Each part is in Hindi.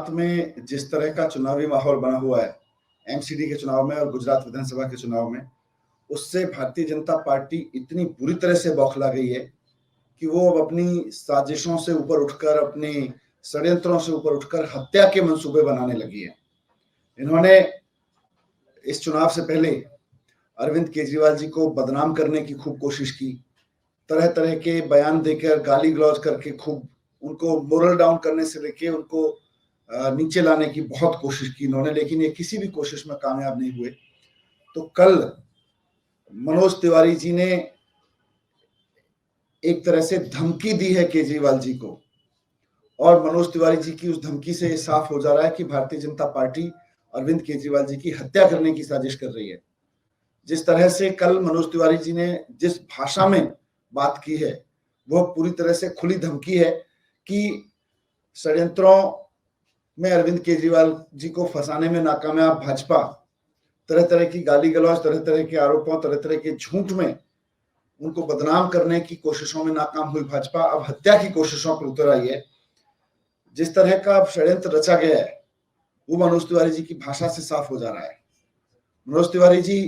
गुजरात में जिस तरह का चुनावी माहौल बना हुआ है, एमसीडी के चुनाव में और गुजरात विधानसभा के चुनाव में, उससे भारतीय जनता पार्टी इतनी बुरी तरह से बौखला गई है कि वो अब अपनी साजिशों से ऊपर उठकर, अपने षड्यंत्रों से ऊपर उठकर हत्या के मंसूबे बनाने लगी है। इन्होंने इस चुनाव से पहले अरविंद केजरीवाल जी को बदनाम करने की खूब कोशिश की, तरह तरह के बयान देकर, गाली गलौज करके खूब उनको मोरल डाउन करने से लेके उनको नीचे लाने की बहुत कोशिश की इन्होंने, लेकिन ये किसी भी कोशिश में कामयाब नहीं हुए। तो कल मनोज तिवारी जी ने एक तरह से धमकी दी है केजरीवाल जी को, और मनोज तिवारी जी की उस धमकी से साफ हो जा रहा है कि भारतीय जनता पार्टी अरविंद केजरीवाल जी की हत्या करने की साजिश कर रही है। जिस तरह से कल मनोज तिवारी जी ने जिस भाषा में बात की है, वह पूरी तरह से खुली धमकी है कि षड्यंत्रों में अरविंद केजरीवाल जी को फंसाने में नाकामयाब भाजपा, तरह तरह की गाली गलौज, तरह तरह के आरोपों, तरह तरह के झूठ में उनको बदनाम करने की कोशिशों में नाकाम हुई भाजपा अब हत्या की कोशिशों पर उतर आई है। जिस तरह का अब षड्यंत्र रचा गया है, वो मनोज तिवारी जी की भाषा से साफ हो जा रहा है। मनोज तिवारी जी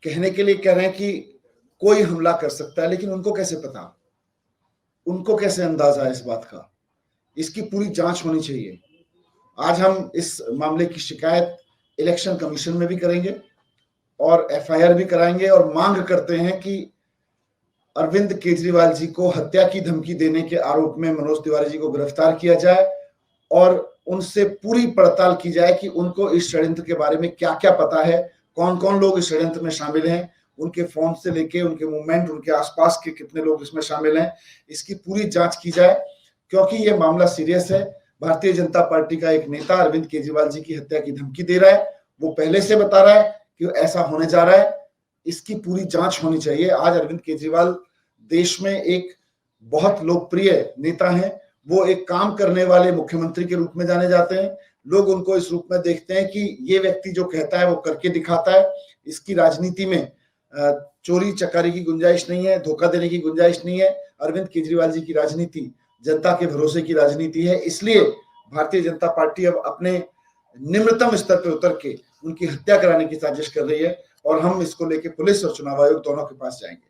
कहने के लिए कह रहे हैं कि कोई हमला कर सकता है, लेकिन उनको कैसे पता, उनको कैसे अंदाजा है इस बात का? इसकी पूरी जांच होनी चाहिए। आज हम इस मामले की शिकायत इलेक्शन कमीशन में भी करेंगे और एफआईआर भी कराएंगे और मांग करते हैं कि अरविंद केजरीवाल जी को हत्या की धमकी देने के आरोप में मनोज तिवारी जी को गिरफ्तार किया जाए और उनसे पूरी पड़ताल की जाए कि उनको इस षड्यंत्र के बारे में क्या क्या पता है, कौन कौन लोग इस षड्यंत्र में शामिल हैं, उनके फोन से लेके उनके मूवमेंट, उनके आसपास के कितने लोग इसमें शामिल हैं, इसकी पूरी जांच की जाए। क्योंकि यह मामला सीरियस है। भारतीय जनता पार्टी का एक नेता अरविंद केजरीवाल जी की हत्या की धमकी दे रहा है, वो पहले से बता रहा है कि ऐसा होने जा रहा है। इसकी पूरी जांच होनी चाहिए। आज अरविंद केजरीवाल देश में एक बहुत लोकप्रिय नेता हैं, वो एक काम करने वाले मुख्यमंत्री के रूप में जाने जाते हैं। लोग उनको इस रूप में देखते हैं कि ये व्यक्ति जो कहता है वो करके दिखाता है। इसकी राजनीति में चोरी चकारी की गुंजाइश नहीं है, धोखा देने की गुंजाइश नहीं है। अरविंद केजरीवाल जी की राजनीति जनता के भरोसे की राजनीति है। इसलिए भारतीय जनता पार्टी अब अपने निम्नतम स्तर पर उतर के उनकी हत्या कराने की साजिश कर रही है और हम इसको लेके पुलिस और चुनाव आयोग दोनों के पास जाएंगे।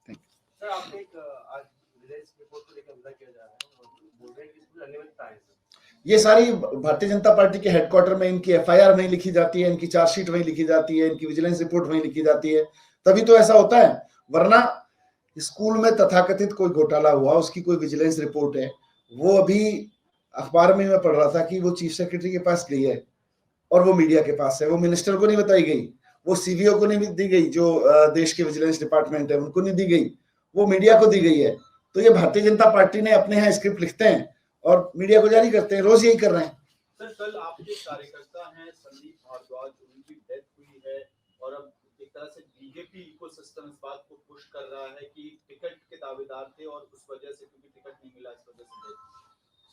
सर, आपने एक आज विजिलेंस रिपोर्ट को लेकर किया जा रहा है और बोल रहे हैं कि इसमें अनियमितता है। ये सारी भारतीय जनता पार्टी के हेडक्वार्टर में इनकी एफआईआर वहीं लिखी जाती है, इनकी चार्जशीट वहीं लिखी जाती है, इनकी विजिलेंस रिपोर्ट वहीं लिखी जाती है, तभी तो ऐसा होता है। वरना स्कूल में तथाकथित कोई घोटाला हुआ, उसकी कोई विजिलेंस रिपोर्ट है, वो अभी अखबार में मैं पढ़ रहा था कि वो चीफ सेक्रेटरी के पास गई है और वो मीडिया के पास है। वो मिनिस्टर को नहीं बताई गई, वो सीवीओ को नहीं दी गई, जो देश के विजिलेंस डिपार्टमेंट है उनको नहीं दी गई, वो मीडिया को दी गई है। तो ये भारतीय जनता पार्टी ने अपने यहाँ स्क्रिप्ट लिखते हैं और मीडिया को जारी करते हैं, रोज यही कर रहे हैं। सर, कल आपके कार्यकर्ता हैं संदीप भारद्वाज, उनकी डेथ हुई है और अब एक तरह से बीजेपी इकोसिस्टम इस बात को पुश कर रहा है कि टिकट के दावेदार थे और उस वजह से, क्योंकि टिकट नहीं मिला, इस वजह से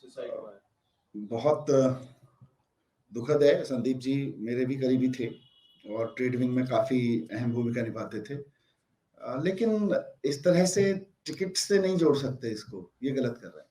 सुसाइड हुआ है। बहुत दुखद है। संदीप जी मेरे भी करीबी थे और ट्रेड विंग में काफी अहम भूमिका निभाते थे, लेकिन इस तरह से टिकट से नहीं जोड़ सकते इसको, ये गलत कर रहे हैं।